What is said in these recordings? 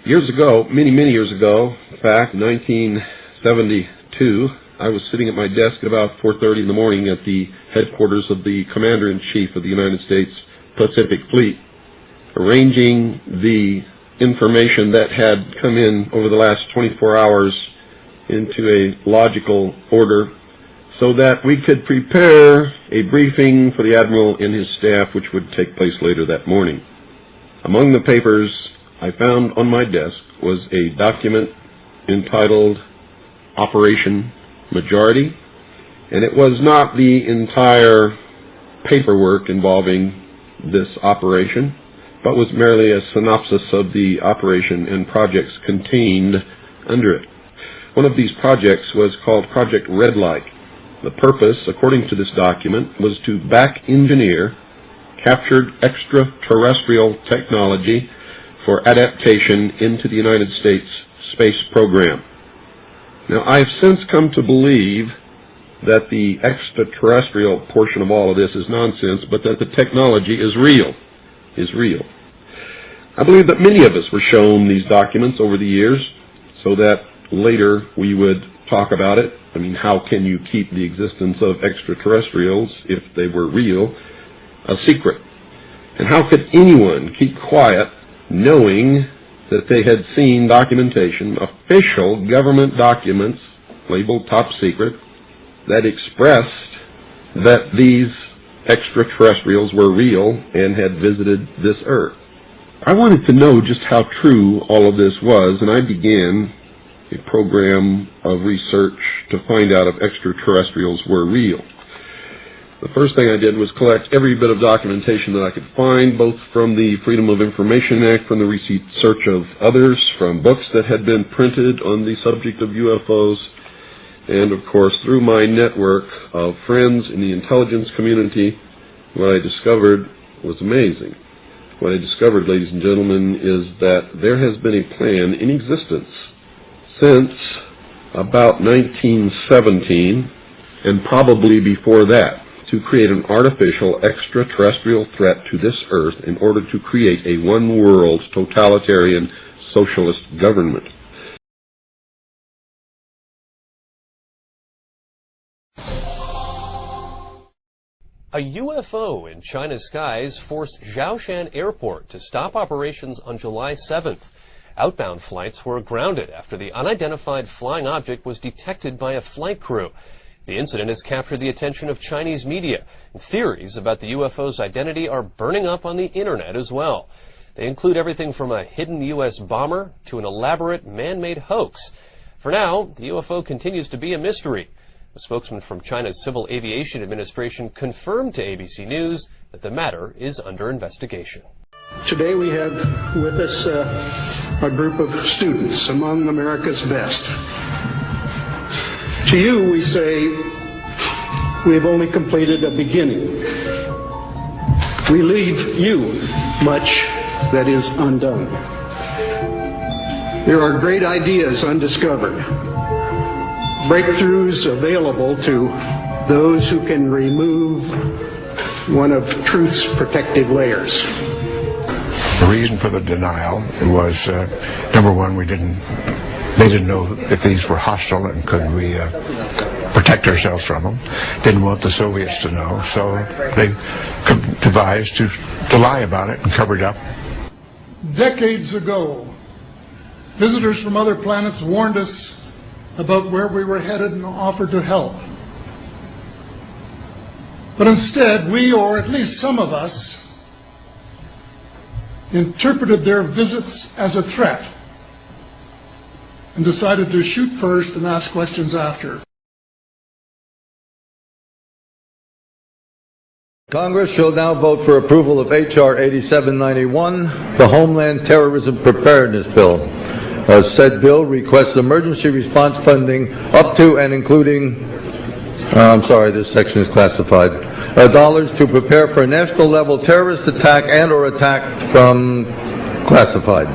Years ago, many years ago, in fact, 1972, I was sitting at my desk at about 4:30 in the morning at the headquarters of the Commander-in-Chief of the United States Pacific Fleet, arranging the information that had come in over the last 24 hours into a logical order so that we could prepare a briefing for the Admiral and his staff, which would take place later that morning. Among the papers I found on my desk was a document entitled Operation Majority, and it was not the entire paperwork involving this operation, but was merely a synopsis of the operation and projects contained under it. One of these projects was called Project Red Light. The purpose, according to this document, was to back-engineer captured extraterrestrial technology for adaptation into the United States space program. Now, I have since come to believe that the extraterrestrial portion of all of this is nonsense, but that the technology is real. I believe that many of us were shown these documents over the years so that later we would talk about it. I mean, how can you keep the existence of extraterrestrials, if they were real, a secret? And how could anyone keep quiet knowing that they had seen documentation, official government documents labeled top secret, that expressed that these extraterrestrials were real and had visited this earth? I wanted to know just how true all of this was, and I began a program of research to find out if extraterrestrials were real. The first thing I did was collect every bit of documentation that I could find, both from the Freedom of Information Act, from the research of others, from books that had been printed on the subject of UFOs, and of course through my network of friends in the intelligence community. What I discovered was amazing. What I discovered, ladies and gentlemen, is that there has been a plan in existence since about 1917, and probably before that, to create an artificial extraterrestrial threat to this earth in order to create a one-world totalitarian socialist government. A UFO in China's skies forced Zhoushan Airport to stop operations on July 7th. Outbound flights were grounded after the unidentified flying object was detected by a flight crew. The incident has captured the attention of Chinese media, and theories about the UFO's identity are burning up on the internet as well. They include everything from a hidden U.S. bomber to an elaborate man-made hoax. For now, the UFO continues to be a mystery. A spokesman from China's Civil Aviation Administration confirmed to ABC News that the matter is under investigation. Today we have with us a group of students among America's best. To you we say, we have only completed a beginning. We leave you much that is undone. There are great ideas undiscovered, breakthroughs available to those who can remove one of truth's protective layers. The reason for the denial was, number one, they didn't know if these were hostile and could we protect ourselves from them. Didn't want the Soviets to know, so they devised to lie about it and cover it up. Decades ago, visitors from other planets warned us about where we were headed and offered to help. But instead, we, or at least some of us, interpreted their visits as a threat and decided to shoot first and ask questions after. Congress shall now vote for approval of H.R. 8791, the Homeland Terrorism Preparedness Bill. Said bill requests emergency response funding up to and including, this section is classified, dollars to prepare for a national level terrorist attack and or attack from classified.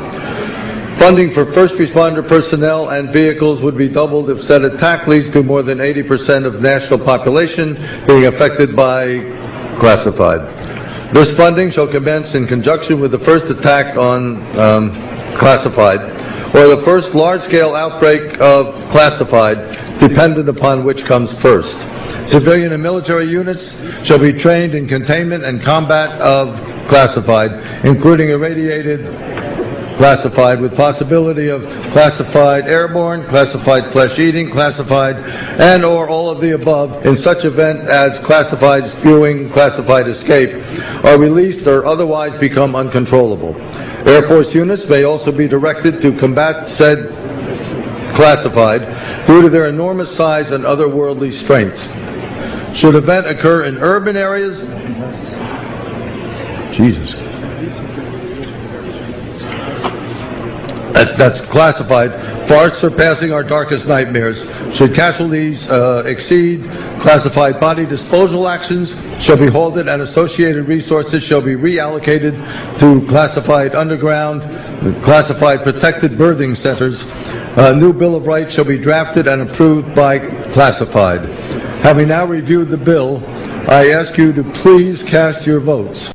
Funding for first responder personnel and vehicles would be doubled if said attack leads to more than 80% of national population being affected by classified. This funding shall commence in conjunction with the first attack on classified, or the first large-scale outbreak of classified, dependent upon which comes first. Civilian and military units shall be trained in containment and combat of classified, including irradiated classified, with possibility of classified airborne, classified flesh-eating, classified, and or all of the above, in such event as classified spewing, classified escape, are released or otherwise become uncontrollable. Air Force units may also be directed to combat said classified due to their enormous size and otherworldly strengths. Should event occur in urban areas, Jesus, that's classified, far surpassing our darkest nightmares. Should casualties exceed classified body disposal actions, shall be halted and associated resources shall be reallocated to classified underground, classified protected birthing centers. A new Bill of Rights shall be drafted and approved by classified. Having now reviewed the bill, I ask you to please cast your votes.